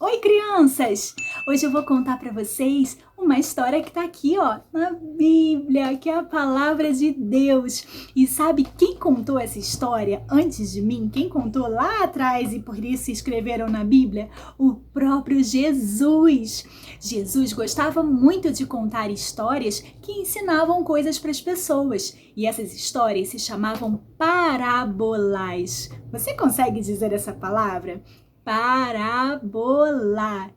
Oi, crianças! Hoje eu vou contar para vocês uma história que está aqui, ó, na Bíblia, que é a palavra de Deus. E sabe quem contou essa história antes de mim? Quem contou lá atrás e por isso escreveram na Bíblia? O próprio Jesus. Jesus gostava muito de contar histórias que ensinavam coisas para as pessoas. E essas histórias se chamavam parábolas. Você consegue dizer essa palavra? Parábola.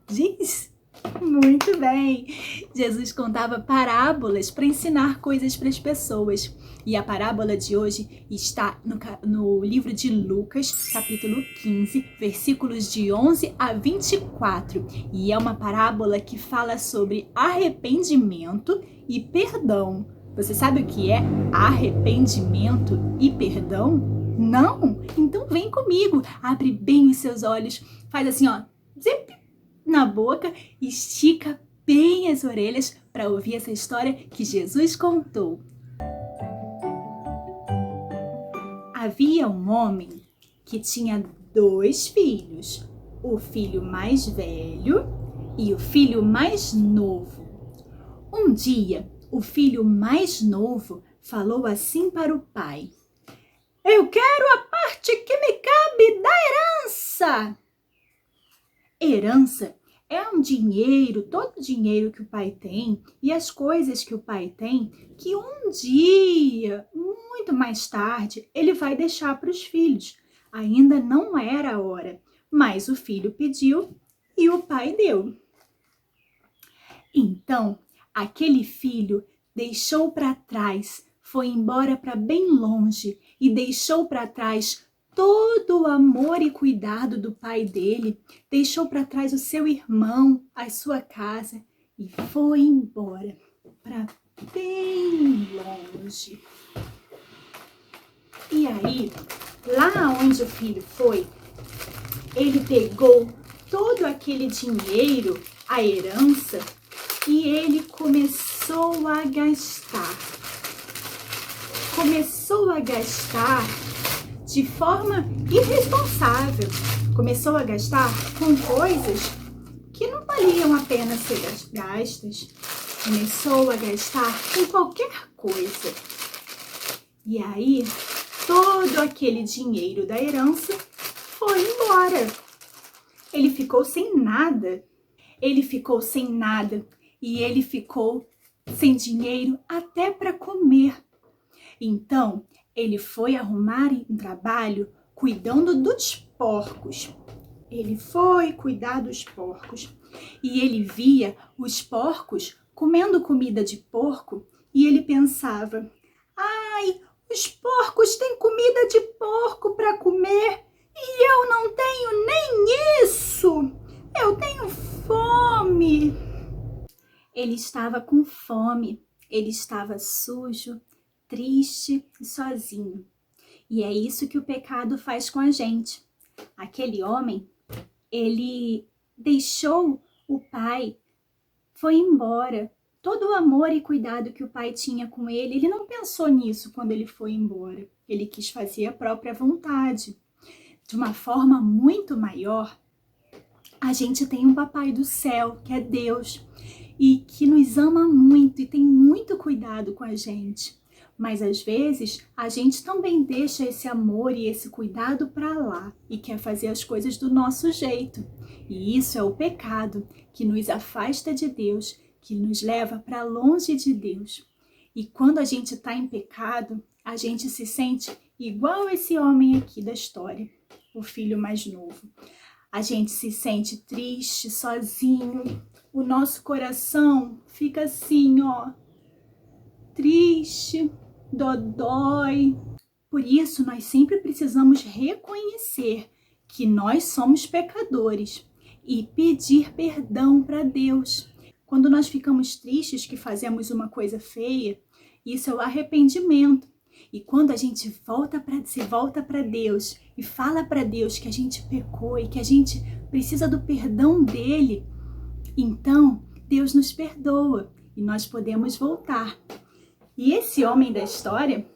Diz? Muito bem. Jesus contava parábolas para ensinar coisas para as pessoas. E a parábola de hoje está no livro de Lucas, capítulo 15, versículos de 11 a 24. E é uma parábola que fala sobre arrependimento e perdão. Você sabe o que é arrependimento e perdão? Não? Então vem comigo, abre bem os seus olhos, faz assim, ó, zip na boca, estica bem as orelhas para ouvir essa história que Jesus contou. Havia um homem que tinha 2 filhos, o filho mais velho e o filho mais novo. Um dia, o filho mais novo falou assim para o pai: "Eu quero a parte que me cabe da herança." Herança é um dinheiro, todo o dinheiro que o pai tem e as coisas que o pai tem, que um dia, muito mais tarde, ele vai deixar para os filhos. Ainda não era a hora, mas o filho pediu e o pai deu. Então, aquele filho deixou para trás, foi embora para bem longe e deixou para trás todo o amor e cuidado do pai dele, deixou para trás o seu irmão, a sua casa e foi embora para bem longe. E aí, lá onde o filho foi, ele pegou todo aquele dinheiro, a herança, e ele começou a gastar. Começou a gastar de forma irresponsável. Começou a gastar com coisas que não valiam a pena ser gastas. Começou a gastar com qualquer coisa. E aí, todo aquele dinheiro da herança foi embora. Ele ficou sem nada. Ele ficou sem nada e ele ficou sem dinheiro até para comer. Então, ele foi arrumar um trabalho cuidando dos porcos. Ele foi cuidar dos porcos e ele via os porcos comendo comida de porco e ele pensava: "Ai, os porcos têm comida de porco para comer e eu não tenho nem isso. Eu tenho fome." Ele estava com fome, ele estava sujo, triste e sozinho. E é isso que o pecado faz com a gente. Aquele homem, ele deixou o pai, foi embora. Todo o amor e cuidado que o pai tinha com ele, ele não pensou nisso quando ele foi embora. Ele quis fazer a própria vontade. De uma forma muito maior, a gente tem um papai do céu, que é Deus, e que nos ama muito e tem muito cuidado com a gente. Mas às vezes a gente também deixa esse amor e esse cuidado para lá e quer fazer as coisas do nosso jeito. E isso é o pecado que nos afasta de Deus, que nos leva para longe de Deus. E quando a gente está em pecado, a gente se sente igual esse homem aqui da história, o filho mais novo. A gente se sente triste, sozinho. O nosso coração fica assim, ó, triste, dodói. Por isso, nós sempre precisamos reconhecer que nós somos pecadores e pedir perdão para Deus. Quando nós ficamos tristes que fazemos uma coisa feia, isso é o arrependimento. E quando a gente volta para Deus e fala para Deus que a gente pecou e que a gente precisa do perdão dele, então Deus nos perdoa e nós podemos voltar. E esse homem da história,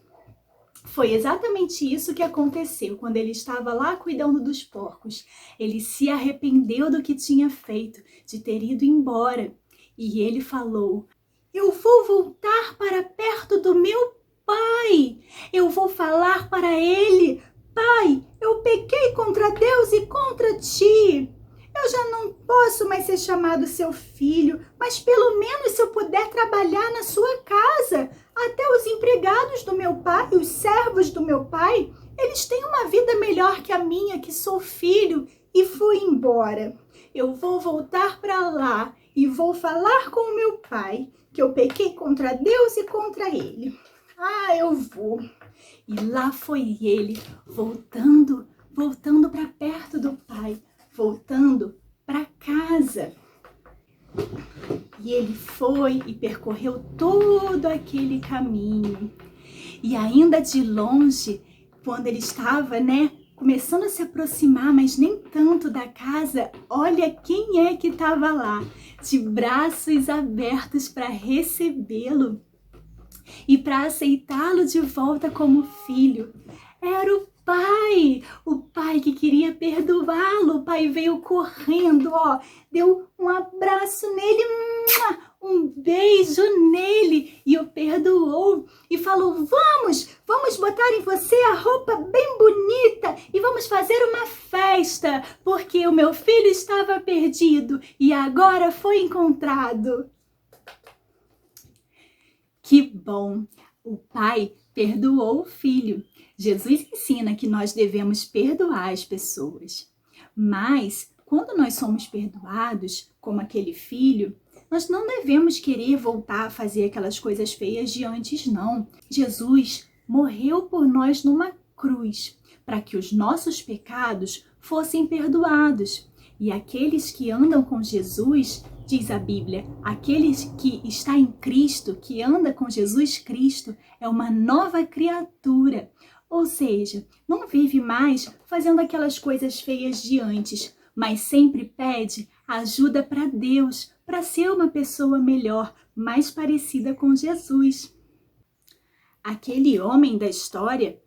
Foi exatamente isso que aconteceu quando ele estava lá cuidando dos porcos. Ele se arrependeu do que tinha feito, de ter ido embora. E ele falou: eu vou voltar para perto do meu pai. Eu vou falar para ele: pai, eu pequei contra Deus e contra ti. Eu já não posso mais ser chamado seu filho, mas pelo menos se eu puder trabalhar na sua casa. Até os empregados do meu pai, os servos do meu pai, eles têm uma vida melhor que a minha, que sou filho, e fui embora. Eu vou voltar para lá e vou falar com o meu pai que eu pequei contra Deus e contra ele. Ah, eu vou. E lá foi ele, voltando para perto do pai, voltando para casa. E ele foi e percorreu todo aquele caminho. E ainda de longe, quando ele estava, começando a se aproximar, mas nem tanto da casa, olha quem é que estava lá, de braços abertos para recebê-lo e para aceitá-lo de volta como filho. Era o pai que queria perdoá-lo. O pai veio correndo, deu um abraço nele, um beijo nele e o perdoou e falou: vamos botar em você a roupa bem bonita e vamos fazer uma festa, porque o meu filho estava perdido e agora foi encontrado. Que bom! O pai perdoou o filho. Jesus ensina que nós devemos perdoar as pessoas. Mas, quando nós somos perdoados, como aquele filho, nós não devemos querer voltar a fazer aquelas coisas feias de antes, não. Jesus morreu por nós numa cruz, para que os nossos pecados fossem perdoados. E aqueles que andam com Jesus, diz a Bíblia, aqueles que está em Cristo, que anda com Jesus Cristo, é uma nova criatura. Ou seja, não vive mais fazendo aquelas coisas feias de antes, mas sempre pede ajuda para Deus, para ser uma pessoa melhor, mais parecida com Jesus. Aquele homem da história,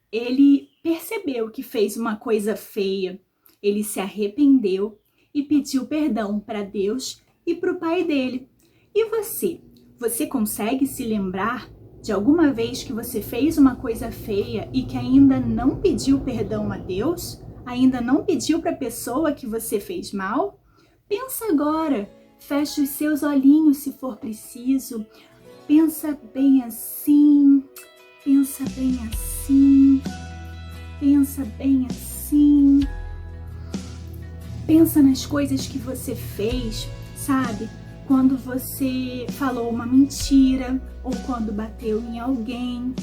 ele percebeu que fez uma coisa feia, ele se arrependeu e pediu perdão para Deus e para o pai dele. E você? Você consegue se lembrar de alguma vez que você fez uma coisa feia e que ainda não pediu perdão a Deus? Ainda não pediu para a pessoa que você fez mal? Pensa agora, feche os seus olhinhos se for preciso. Pensa bem assim, pensa bem assim, pensa bem assim. Pensa nas coisas que você fez, sabe? Quando você falou uma mentira, ou quando bateu em alguém,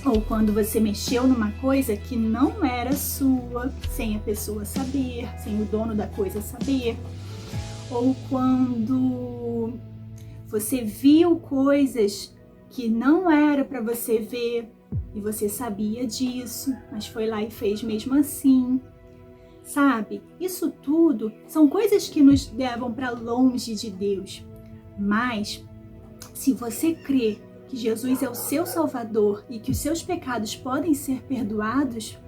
ou quando você mexeu numa coisa que não era sua, sem a pessoa saber, sem o dono da coisa saber, ou quando você viu coisas que não era para você ver e você sabia disso, mas foi lá e fez mesmo assim. Sabe, isso tudo são coisas que nos levam para longe de Deus. Mas, se você crê que Jesus é o seu Salvador e que os seus pecados podem ser perdoados,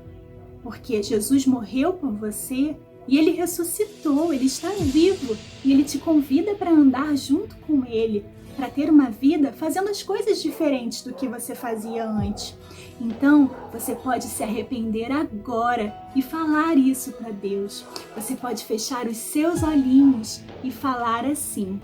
porque Jesus morreu por você e Ele ressuscitou, Ele está vivo e Ele te convida para andar junto com Ele, para ter uma vida fazendo as coisas diferentes do que você fazia antes. Então, você pode se arrepender agora e falar isso para Deus. Você pode fechar os seus olhinhos e falar assim: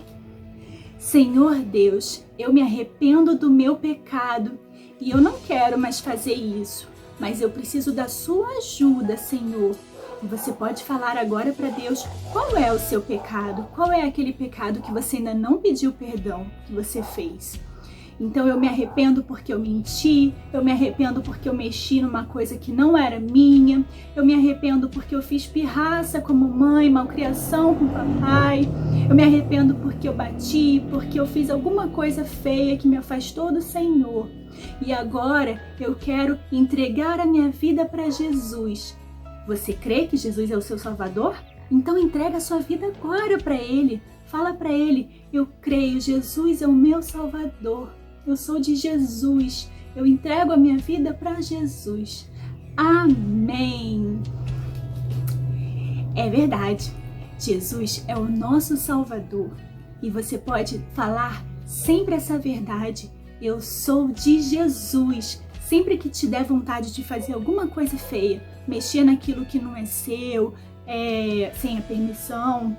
Senhor Deus, eu me arrependo do meu pecado e eu não quero mais fazer isso, mas eu preciso da sua ajuda, Senhor. E você pode falar agora para Deus qual é o seu pecado, qual é aquele pecado que você ainda não pediu perdão, que você fez. Então eu me arrependo porque eu menti, eu me arrependo porque eu mexi numa coisa que não era minha, eu me arrependo porque eu fiz pirraça como mãe, malcriação com papai, eu me arrependo porque eu bati, porque eu fiz alguma coisa feia que me afastou do Senhor. E agora eu quero entregar a minha vida para Jesus. Você crê que Jesus é o seu Salvador? Então entrega a sua vida agora para Ele. Fala para Ele: eu creio, Jesus é o meu Salvador. Eu sou de Jesus Eu entrego a minha vida para Jesus. Amém. É verdade. Jesus é o nosso Salvador. E você pode falar sempre essa verdade. Eu sou de Jesus. Sempre que te der vontade de fazer alguma coisa feia, mexer naquilo que não é seu, sem a permissão,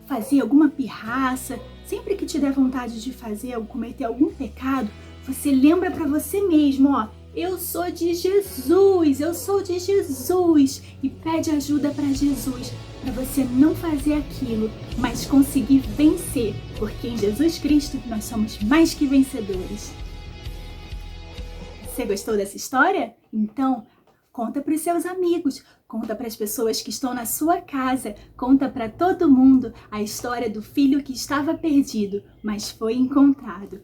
fazer alguma pirraça, sempre que te der vontade de fazer ou cometer algum pecado, você lembra para você mesmo, ó, eu sou de Jesus, eu sou de Jesus, e pede ajuda para Jesus, para você não fazer aquilo, mas conseguir vencer, porque em Jesus Cristo nós somos mais que vencedores. Você gostou dessa história? Então, conta para os seus amigos, conta para as pessoas que estão na sua casa, conta para todo mundo a história do filho que estava perdido, mas foi encontrado.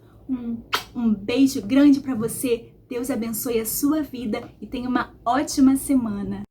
Um beijo grande para você, Deus abençoe a sua vida e tenha uma ótima semana.